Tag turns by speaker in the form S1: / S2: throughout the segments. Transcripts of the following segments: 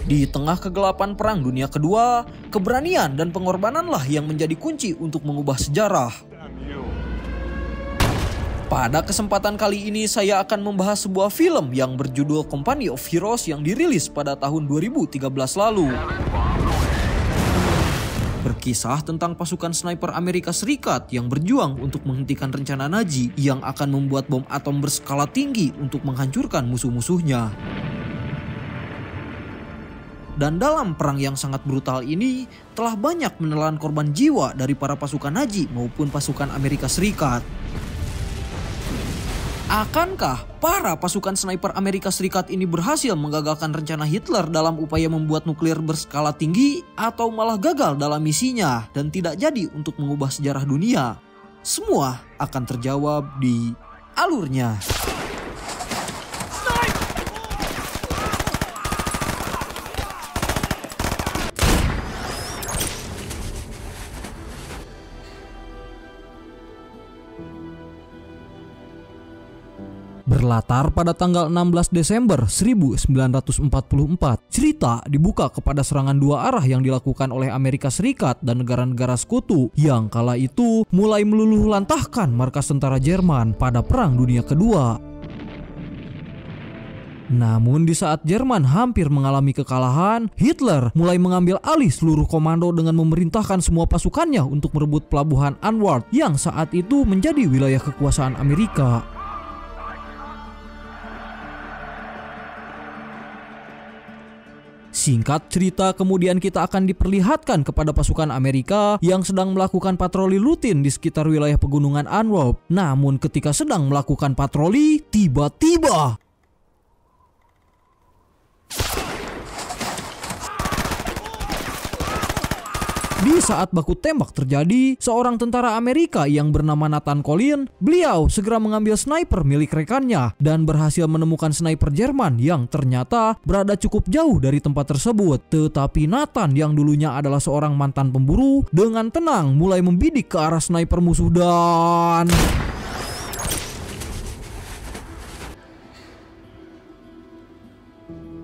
S1: Di tengah kegelapan Perang Dunia Kedua, keberanian dan pengorbananlah yang menjadi kunci untuk mengubah sejarah. Pada kesempatan kali ini saya akan membahas sebuah film yang berjudul Company of Heroes yang dirilis pada tahun 2013 lalu. Berkisah tentang pasukan sniper Amerika Serikat yang berjuang untuk menghentikan rencana Nazi yang akan membuat bom atom berskala tinggi untuk menghancurkan musuh-musuhnya. Dan dalam perang yang sangat brutal ini, telah banyak menelan korban jiwa dari para pasukan Nazi maupun pasukan Amerika Serikat. Akankah para pasukan sniper Amerika Serikat ini berhasil menggagalkan rencana Hitler dalam upaya membuat nuklir berskala tinggi, atau malah gagal dalam misinya dan tidak jadi untuk mengubah sejarah dunia? Semua akan terjawab di alurnya. Berlatar pada tanggal 16 Desember 1944, cerita dibuka kepada serangan dua arah yang dilakukan oleh Amerika Serikat dan negara-negara sekutu yang kala itu mulai meluluh lantahkan markas tentara Jerman pada Perang Dunia Kedua. Namun di saat Jerman hampir mengalami kekalahan, Hitler mulai mengambil alih seluruh komando dengan memerintahkan semua pasukannya untuk merebut pelabuhan Antwerp yang saat itu menjadi wilayah kekuasaan Amerika. Singkat cerita, kemudian kita akan diperlihatkan kepada pasukan Amerika yang sedang melakukan patroli rutin di sekitar wilayah pegunungan Antwerp. Namun ketika sedang melakukan patroli, tiba-tiba di saat baku tembak terjadi, seorang tentara Amerika yang bernama Nathan Collins, beliau segera mengambil sniper milik rekannya dan berhasil menemukan sniper Jerman yang ternyata berada cukup jauh dari tempat tersebut. Tetapi Nathan yang dulunya adalah seorang mantan pemburu dengan tenang mulai membidik ke arah sniper musuh dan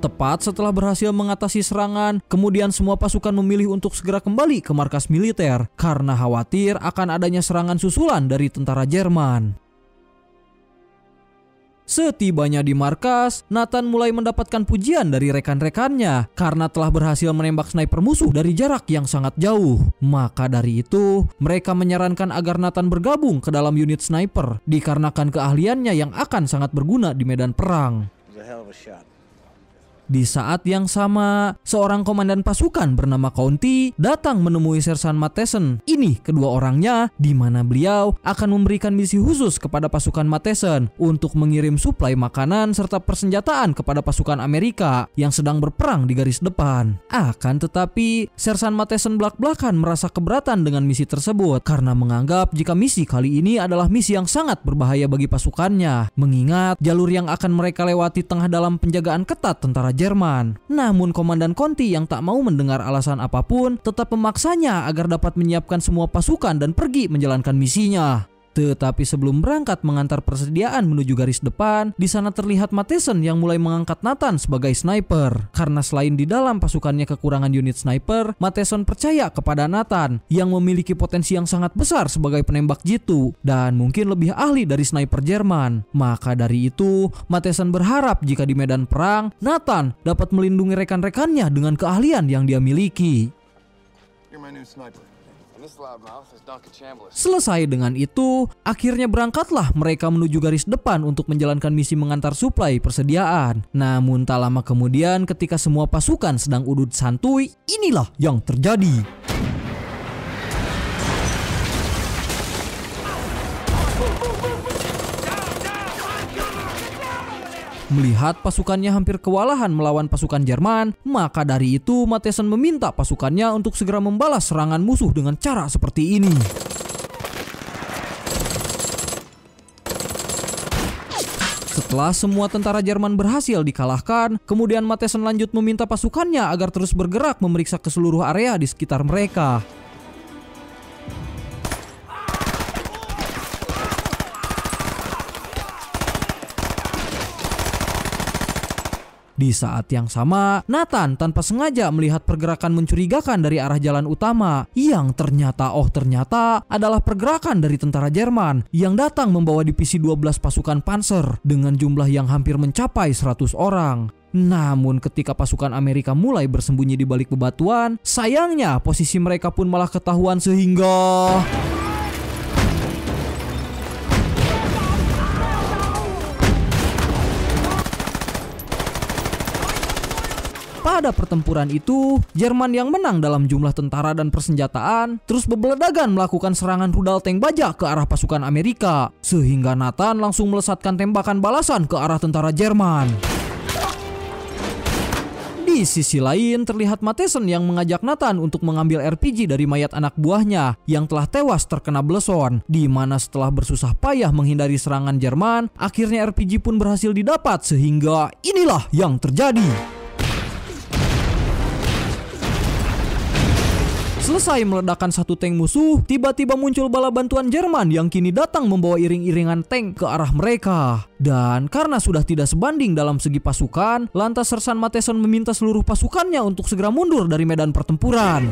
S1: tepat setelah berhasil mengatasi serangan, kemudian semua pasukan memilih untuk segera kembali ke markas militer karena khawatir akan adanya serangan susulan dari tentara Jerman. Setibanya di markas, Nathan mulai mendapatkan pujian dari rekan-rekannya karena telah berhasil menembak sniper musuh dari jarak yang sangat jauh. Maka dari itu, mereka menyarankan agar Nathan bergabung ke dalam unit sniper dikarenakan keahliannya yang akan sangat berguna di medan perang. Di saat yang sama, seorang komandan pasukan bernama County datang menemui Sersan Matheson. Ini kedua orangnya, di mana beliau akan memberikan misi khusus kepada pasukan Matheson untuk mengirim suplai makanan serta persenjataan kepada pasukan Amerika yang sedang berperang di garis depan. Akan tetapi, Sersan Matheson belak-belakan merasa keberatan dengan misi tersebut karena menganggap jika misi kali ini adalah misi yang sangat berbahaya bagi pasukannya, mengingat jalur yang akan mereka lewati tengah dalam penjagaan ketat tentara Jerman. Namun Komandan Conti yang tak mau mendengar alasan apapun tetap memaksanya agar dapat menyiapkan semua pasukan dan pergi menjalankan misinya. Tetapi sebelum berangkat mengantar persediaan menuju garis depan, di sana terlihat Matheson yang mulai mengangkat Nathan sebagai sniper. Karena selain di dalam pasukannya kekurangan unit sniper, Matheson percaya kepada Nathan yang memiliki potensi yang sangat besar sebagai penembak jitu dan mungkin lebih ahli dari sniper Jerman. Maka dari itu, Matheson berharap jika di medan perang, Nathan dapat melindungi rekan-rekannya dengan keahlian yang dia miliki. Selesai dengan itu, akhirnya berangkatlah mereka menuju garis depan untuk menjalankan misi mengantar suplai persediaan. Namun tak lama kemudian ketika semua pasukan sedang udut santuy, inilah yang terjadi. Melihat pasukannya hampir kewalahan melawan pasukan Jerman, maka dari itu Matheson meminta pasukannya untuk segera membalas serangan musuh dengan cara seperti ini. Setelah semua tentara Jerman berhasil dikalahkan, kemudian Matheson lanjut meminta pasukannya agar terus bergerak memeriksa ke seluruh area di sekitar mereka. Di saat yang sama, Nathan tanpa sengaja melihat pergerakan mencurigakan dari arah jalan utama yang ternyata adalah pergerakan dari tentara Jerman yang datang membawa divisi 12 pasukan panser dengan jumlah yang hampir mencapai 100 orang. Namun ketika pasukan Amerika mulai bersembunyi di balik bebatuan, sayangnya posisi mereka pun malah ketahuan sehingga pada pertempuran itu, Jerman yang menang dalam jumlah tentara dan persenjataan terus bebeledagan melakukan serangan rudal tank baja ke arah pasukan Amerika, sehingga Nathan langsung melesatkan tembakan balasan ke arah tentara Jerman. Di sisi lain, terlihat Mattheson yang mengajak Nathan untuk mengambil RPG dari mayat anak buahnya yang telah tewas terkena beleson, di mana setelah bersusah payah menghindari serangan Jerman, akhirnya RPG pun berhasil didapat sehingga inilah yang terjadi. Selesai meledakkan satu tank musuh, tiba-tiba muncul bala bantuan Jerman yang kini datang membawa iring-iringan tank ke arah mereka. Dan karena sudah tidak sebanding dalam segi pasukan, lantas Sersan Mattheson meminta seluruh pasukannya untuk segera mundur dari medan pertempuran.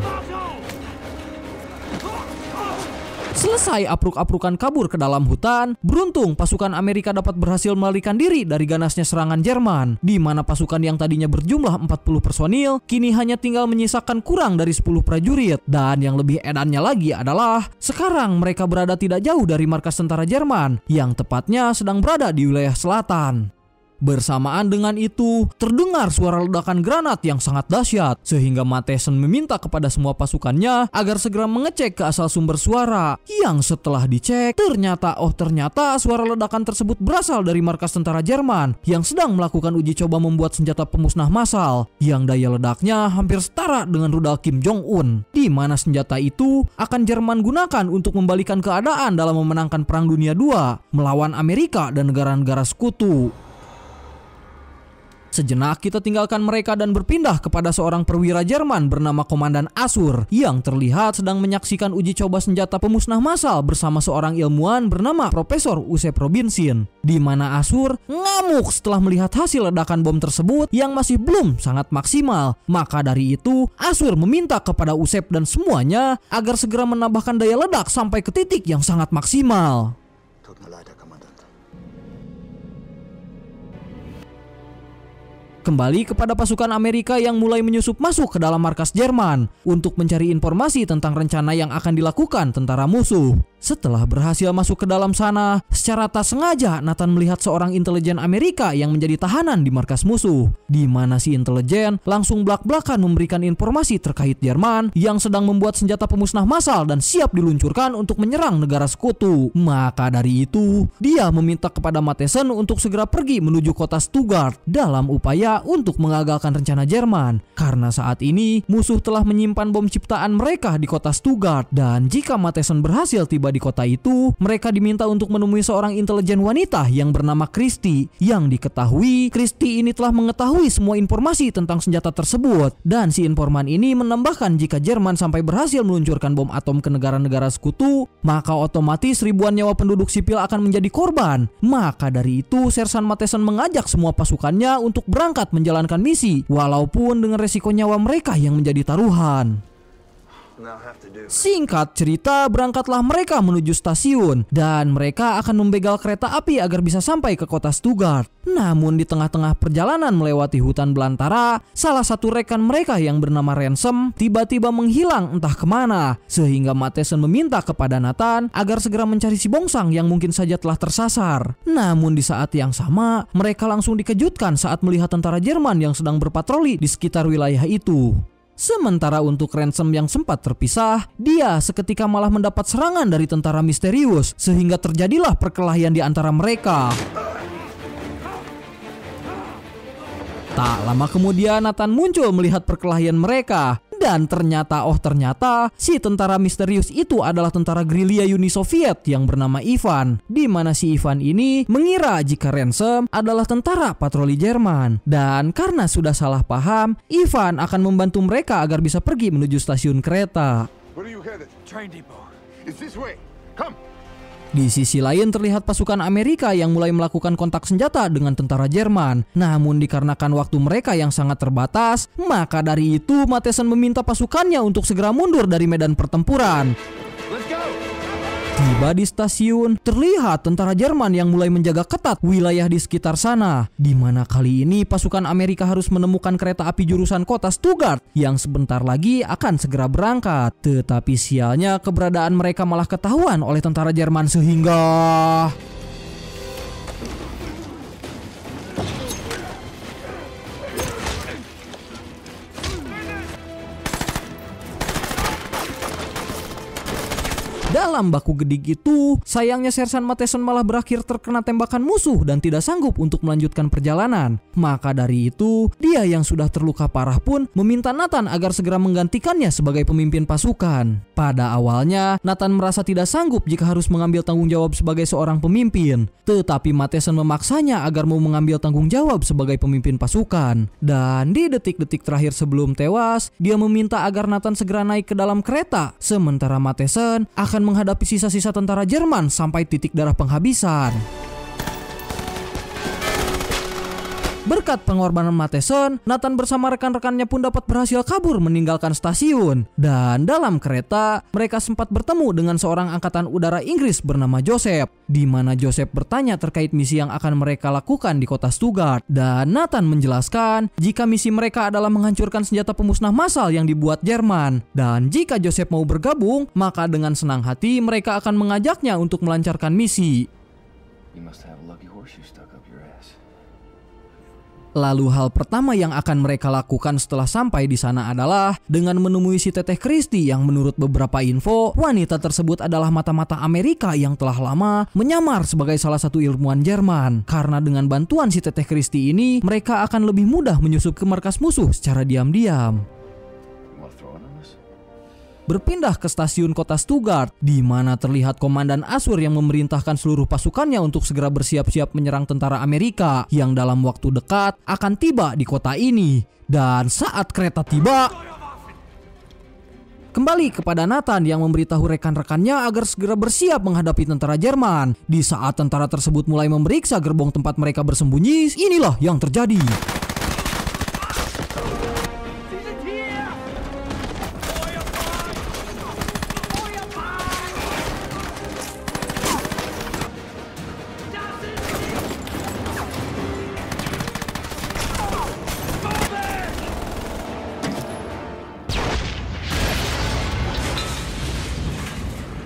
S1: Selesai apruk-aprukan kabur ke dalam hutan, beruntung pasukan Amerika dapat berhasil melarikan diri dari ganasnya serangan Jerman, di mana pasukan yang tadinya berjumlah 40 personil, kini hanya tinggal menyisakan kurang dari 10 prajurit. Dan yang lebih edannya lagi adalah, sekarang mereka berada tidak jauh dari markas tentara Jerman, yang tepatnya sedang berada di wilayah selatan. Bersamaan dengan itu, terdengar suara ledakan granat yang sangat dahsyat, sehingga Mattheson meminta kepada semua pasukannya agar segera mengecek ke asal sumber suara, yang setelah dicek, ternyata suara ledakan tersebut berasal dari markas tentara Jerman yang sedang melakukan uji coba membuat senjata pemusnah massal, yang daya ledaknya hampir setara dengan rudal Kim Jong-un, di mana senjata itu akan Jerman gunakan untuk membalikan keadaan dalam memenangkan Perang Dunia II melawan Amerika dan negara-negara sekutu. Sejenak kita tinggalkan mereka dan berpindah kepada seorang perwira Jerman bernama Komandan Asur yang terlihat sedang menyaksikan uji coba senjata pemusnah massal bersama seorang ilmuwan bernama Profesor Usep Robinson, di mana Asur ngamuk setelah melihat hasil ledakan bom tersebut yang masih belum sangat maksimal. Maka dari itu, Asur meminta kepada Usep dan semuanya agar segera menambahkan daya ledak sampai ke titik yang sangat maksimal. Kembali kepada pasukan Amerika yang mulai menyusup masuk ke dalam markas Jerman untuk mencari informasi tentang rencana yang akan dilakukan tentara musuh. Setelah berhasil masuk ke dalam sana, secara tak sengaja Nathan melihat seorang intelijen Amerika yang menjadi tahanan di markas musuh, di mana si intelijen langsung blak-blakan memberikan informasi terkait Jerman yang sedang membuat senjata pemusnah massal dan siap diluncurkan untuk menyerang negara sekutu. Maka dari itu, dia meminta kepada Mattheson untuk segera pergi menuju kota Stuttgart dalam upaya untuk mengagalkan rencana Jerman, karena saat ini musuh telah menyimpan bom ciptaan mereka di kota Stuttgart, dan jika Mattheson berhasil tiba di kota itu, mereka diminta untuk menemui seorang intelijen wanita yang bernama Christie, yang diketahui Christie ini telah mengetahui semua informasi tentang senjata tersebut, dan si informan ini menambahkan jika Jerman sampai berhasil meluncurkan bom atom ke negara-negara sekutu, maka otomatis ribuan nyawa penduduk sipil akan menjadi korban. Maka dari itu, Sersan Mattheson mengajak semua pasukannya untuk berangkat menjalankan misi, walaupun dengan resiko nyawa mereka yang menjadi taruhan. Singkat cerita, berangkatlah mereka menuju stasiun dan mereka akan membegal kereta api agar bisa sampai ke kota Stuttgart. Namun di tengah-tengah perjalanan melewati hutan belantara, salah satu rekan mereka yang bernama Ransom tiba-tiba menghilang entah kemana, sehingga Mattheson meminta kepada Nathan agar segera mencari si bongsang yang mungkin saja telah tersasar. Namun di saat yang sama, mereka langsung dikejutkan saat melihat tentara Jerman yang sedang berpatroli di sekitar wilayah itu. Sementara untuk Ransom yang sempat terpisah, dia seketika malah mendapat serangan dari tentara misterius, sehingga terjadilah perkelahian di antara mereka. Tak lama kemudian Nathan muncul melihat perkelahian mereka. Dan ternyata si tentara misterius itu adalah tentara gerilya Uni Soviet yang bernama Ivan, di mana si Ivan ini mengira jika Ransom adalah tentara patroli Jerman. Dan karena sudah salah paham, Ivan akan membantu mereka agar bisa pergi menuju stasiun kereta. Di sisi lain terlihat pasukan Amerika yang mulai melakukan kontak senjata dengan tentara Jerman. Namun dikarenakan waktu mereka yang sangat terbatas, maka dari itu Mattheson meminta pasukannya untuk segera mundur dari medan pertempuran. Tiba di stasiun, terlihat tentara Jerman yang mulai menjaga ketat wilayah di sekitar sana, di mana kali ini pasukan Amerika harus menemukan kereta api jurusan kota Stuttgart yang sebentar lagi akan segera berangkat. Tetapi sialnya keberadaan mereka malah ketahuan oleh tentara Jerman sehingga dalam baku gedik itu, sayangnya Sersan Mattheson malah berakhir terkena tembakan musuh dan tidak sanggup untuk melanjutkan perjalanan. Maka dari itu, dia yang sudah terluka parah pun meminta Nathan agar segera menggantikannya sebagai pemimpin pasukan. Pada awalnya, Nathan merasa tidak sanggup jika harus mengambil tanggung jawab sebagai seorang pemimpin. Tetapi Mattheson memaksanya agar mau mengambil tanggung jawab sebagai pemimpin pasukan. Dan di detik-detik terakhir sebelum tewas, dia meminta agar Nathan segera naik ke dalam kereta. Sementara Mattheson akan menghadapi sisa-sisa tentara Jerman sampai titik darah penghabisan. Berkat pengorbanan Mattheson, Nathan bersama rekan-rekannya pun dapat berhasil kabur meninggalkan stasiun. Dan dalam kereta, mereka sempat bertemu dengan seorang angkatan udara Inggris bernama Joseph, di mana Joseph bertanya terkait misi yang akan mereka lakukan di kota Stuttgart. Dan Nathan menjelaskan jika misi mereka adalah menghancurkan senjata pemusnah massal yang dibuat Jerman. Dan jika Joseph mau bergabung, maka dengan senang hati mereka akan mengajaknya untuk melancarkan misi.
S2: You must have a lucky horseshoe stuck up your ass.
S1: Lalu hal pertama yang akan mereka lakukan setelah sampai di sana adalah dengan menemui si Teteh Christie yang menurut beberapa info, wanita tersebut adalah mata-mata Amerika yang telah lama menyamar sebagai salah satu ilmuwan Jerman. Karena dengan bantuan si Teteh Christie ini, mereka akan lebih mudah menyusup ke markas musuh secara diam-diam. Berpindah ke stasiun kota Stuttgart, di mana terlihat komandan Asur yang memerintahkan seluruh pasukannya untuk segera bersiap-siap menyerang tentara Amerika yang dalam waktu dekat akan tiba di kota ini. Dan saat kereta tiba, kembali kepada Nathan yang memberitahu rekan-rekannya agar segera bersiap menghadapi tentara Jerman. Di saat tentara tersebut mulai memeriksa gerbong tempat mereka bersembunyi, inilah yang terjadi.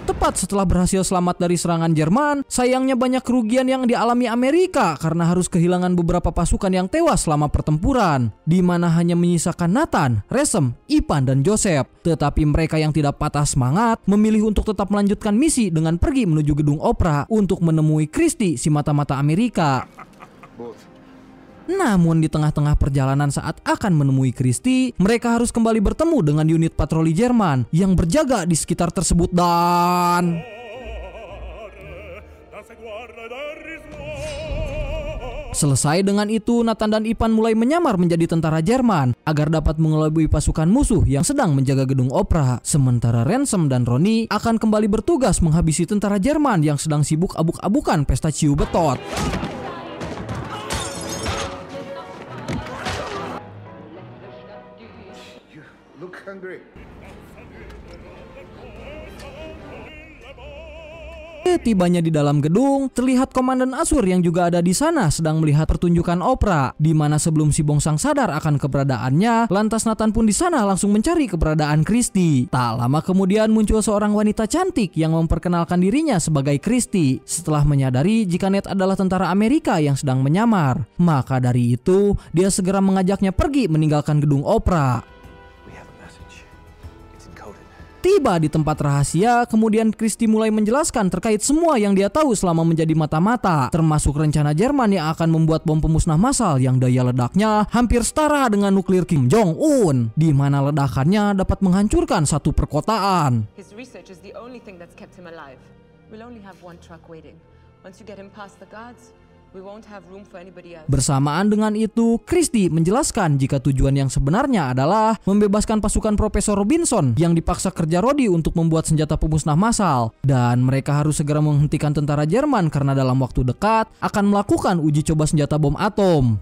S1: Tepat setelah berhasil selamat dari serangan Jerman, sayangnya banyak kerugian yang dialami Amerika karena harus kehilangan beberapa pasukan yang tewas selama pertempuran, di mana hanya menyisakan Nathan, Resem, Ipan, dan Joseph. Tetapi mereka yang tidak patah semangat memilih untuk tetap melanjutkan misi dengan pergi menuju gedung opera untuk menemui Christie, si mata-mata Amerika. Namun di tengah-tengah perjalanan saat akan menemui Christie, mereka harus kembali bertemu dengan unit patroli Jerman yang berjaga di sekitar tersebut dan selesai dengan itu, Nathan dan Ipan mulai menyamar menjadi tentara Jerman agar dapat mengelabui pasukan musuh yang sedang menjaga gedung opera. Sementara Ransom dan Ronnie akan kembali bertugas menghabisi tentara Jerman yang sedang sibuk abuk-abukan pesta ciu betot. Tibanya di dalam gedung, terlihat komandan Asur yang juga ada di sana sedang melihat pertunjukan opera, di mana sebelum si Bongsang sadar akan keberadaannya, lantas Nathan pun di sana langsung mencari keberadaan Christie. Tak lama kemudian muncul seorang wanita cantik yang memperkenalkan dirinya sebagai Christie. Setelah menyadari jika Ned adalah tentara Amerika yang sedang menyamar, maka dari itu dia segera mengajaknya pergi meninggalkan gedung opera. Tiba di tempat rahasia, kemudian Christie mulai menjelaskan terkait semua yang dia tahu selama menjadi mata-mata, termasuk rencana Jerman yang akan membuat bom pemusnah massal yang daya ledaknya hampir setara dengan nuklir Kim Jong-un, di mana ledakannya dapat menghancurkan satu perkotaan.
S3: His research is the only thing that's kept him alive. We'll only have one truck waiting. Once you get him past the guards, We won't have room for anybody else.
S1: Bersamaan dengan itu, Christie menjelaskan jika tujuan yang sebenarnya adalah membebaskan pasukan Profesor Robinson yang dipaksa kerja Rhodey untuk membuat senjata pemusnah massal, dan mereka harus segera menghentikan tentara Jerman karena dalam waktu dekat akan melakukan uji coba senjata bom atom.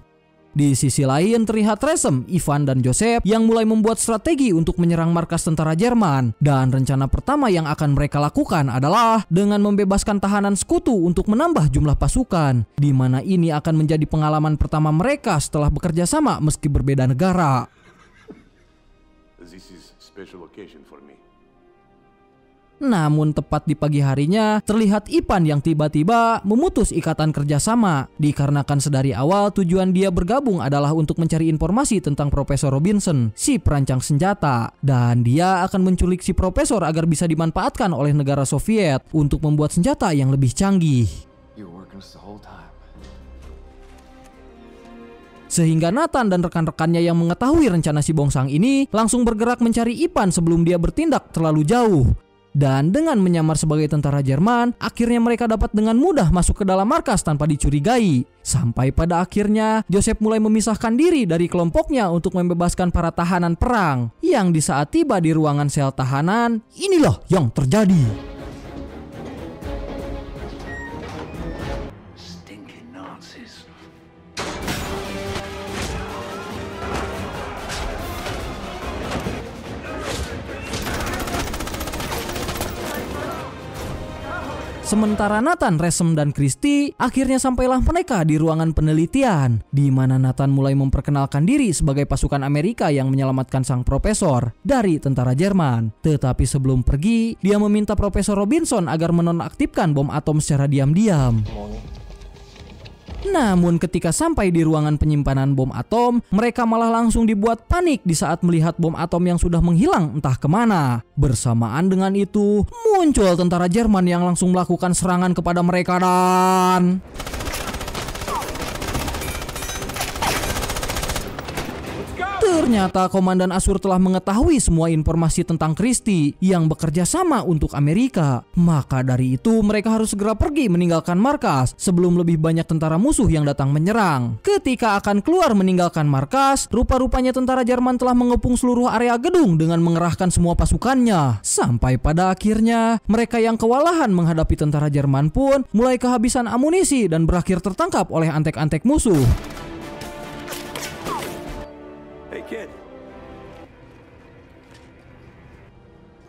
S1: Di sisi lain terlihat Ransom, Ivan, dan Joseph yang mulai membuat strategi untuk menyerang markas tentara Jerman, dan rencana pertama yang akan mereka lakukan adalah dengan membebaskan tahanan sekutu untuk menambah jumlah pasukan, di mana ini akan menjadi pengalaman pertama mereka setelah bekerja sama meski berbeda negara.
S4: This is special occasion for me.
S1: Namun tepat di pagi harinya, terlihat Ivan yang tiba-tiba memutus ikatan kerjasama, dikarenakan sedari awal tujuan dia bergabung adalah untuk mencari informasi tentang Profesor Robinson, si perancang senjata, dan dia akan menculik si profesor agar bisa dimanfaatkan oleh negara Soviet untuk membuat senjata yang lebih canggih.
S2: You were working us the whole time.
S1: Sehingga Nathan dan rekan-rekannya yang mengetahui rencana si bongsang ini langsung bergerak mencari Ivan sebelum dia bertindak terlalu jauh. Dan dengan menyamar sebagai tentara Jerman, akhirnya mereka dapat dengan mudah masuk ke dalam markas tanpa dicurigai. Sampai pada akhirnya, Joseph mulai memisahkan diri dari kelompoknya untuk membebaskan para tahanan perang. Yang di saat tiba di ruangan sel tahanan, inilah yang terjadi.
S2: Stinking Nazis.
S1: Sementara Nathan, Ransom, dan Christie akhirnya sampailah mereka di ruangan penelitian, di mana Nathan mulai memperkenalkan diri sebagai pasukan Amerika yang menyelamatkan sang profesor dari tentara Jerman. Tetapi sebelum pergi, dia meminta Profesor Robinson agar menonaktifkan bom atom secara diam-diam. Namun ketika sampai di ruangan penyimpanan bom atom, mereka malah langsung dibuat panik di saat melihat bom atom yang sudah menghilang entah kemana. Bersamaan dengan itu, muncul tentara Jerman yang langsung melakukan serangan kepada mereka dan... Ternyata Komandan Asur telah mengetahui semua informasi tentang Christie yang bekerja sama untuk Amerika. Maka dari itu mereka harus segera pergi meninggalkan markas sebelum lebih banyak tentara musuh yang datang menyerang. Ketika akan keluar meninggalkan markas, rupa-rupanya tentara Jerman telah mengepung seluruh area gedung dengan mengerahkan semua pasukannya. Sampai pada akhirnya mereka yang kewalahan menghadapi tentara Jerman pun mulai kehabisan amunisi dan berakhir tertangkap oleh antek-antek musuh.
S4: Hey kid.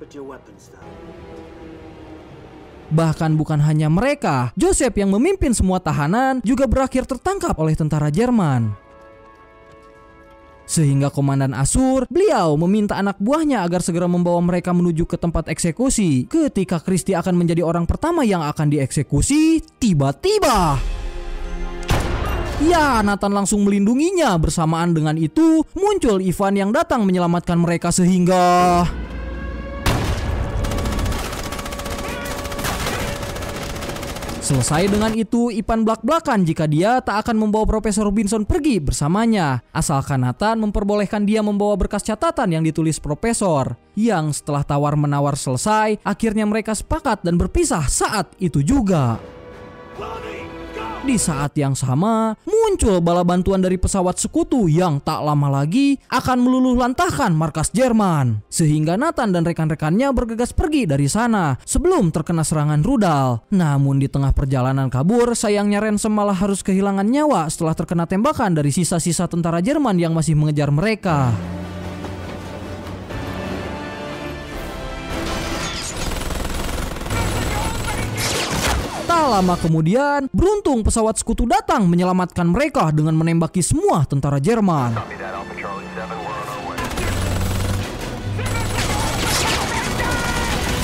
S5: Put your weapons down.
S1: Bahkan bukan hanya mereka, Joseph yang memimpin semua tahanan juga berakhir tertangkap oleh tentara Jerman. Sehingga Komandan Asur, beliau meminta anak buahnya agar segera membawa mereka menuju ke tempat eksekusi. Ketika Christie akan menjadi orang pertama yang akan dieksekusi, tiba-tiba ya, Nathan langsung melindunginya. Bersamaan dengan itu, muncul Ivan yang datang menyelamatkan mereka sehingga... Selesai dengan itu, Ivan belak-belakan jika dia tak akan membawa Profesor Robinson pergi bersamanya, asalkan Nathan memperbolehkan dia membawa berkas catatan yang ditulis Profesor. Yang setelah tawar-menawar selesai, akhirnya mereka sepakat dan berpisah saat itu juga. Di saat yang sama, muncul bala bantuan dari pesawat sekutu yang tak lama lagi akan meluluh lantahkan markas Jerman. Sehingga Nathan dan rekan-rekannya bergegas pergi dari sana sebelum terkena serangan rudal. Namun di tengah perjalanan kabur, sayangnya Ransom malah harus kehilangan nyawa setelah terkena tembakan dari sisa-sisa tentara Jerman yang masih mengejar mereka. Tak lama kemudian, beruntung pesawat sekutu datang menyelamatkan mereka dengan menembaki semua tentara Jerman.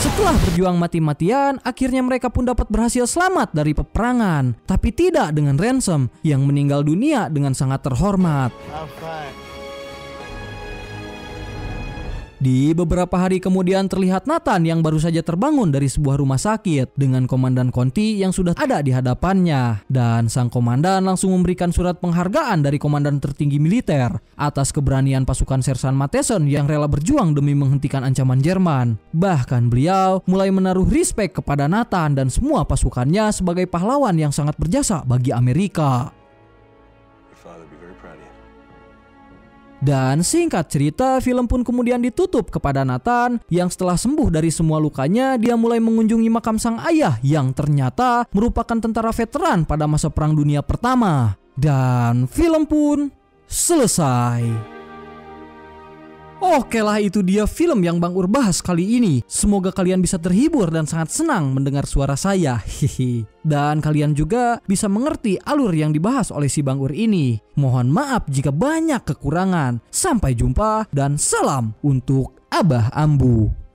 S1: Setelah berjuang mati-matian, akhirnya mereka pun dapat berhasil selamat dari peperangan. Tapi tidak dengan Ransom yang meninggal dunia dengan sangat terhormat. Di beberapa hari kemudian terlihat Nathan yang baru saja terbangun dari sebuah rumah sakit dengan Komandan Conti yang sudah ada di hadapannya. Dan sang komandan langsung memberikan surat penghargaan dari komandan tertinggi militer atas keberanian pasukan Sersan Matheson yang rela berjuang demi menghentikan ancaman Jerman. Bahkan beliau mulai menaruh respect kepada Nathan dan semua pasukannya sebagai pahlawan yang sangat berjasa bagi Amerika. Dan singkat cerita, film pun kemudian ditutup kepada Nathan yang setelah sembuh dari semua lukanya, dia mulai mengunjungi makam sang ayah yang ternyata merupakan tentara veteran pada masa Perang Dunia Pertama. Dan film pun selesai. Oke lah, itu dia film yang Bang Ur bahas kali ini. Semoga kalian bisa terhibur dan sangat senang mendengar suara saya. Dan kalian juga bisa mengerti alur yang dibahas oleh si Bang Ur ini. Mohon maaf jika banyak kekurangan. Sampai jumpa dan salam untuk Abah Ambu.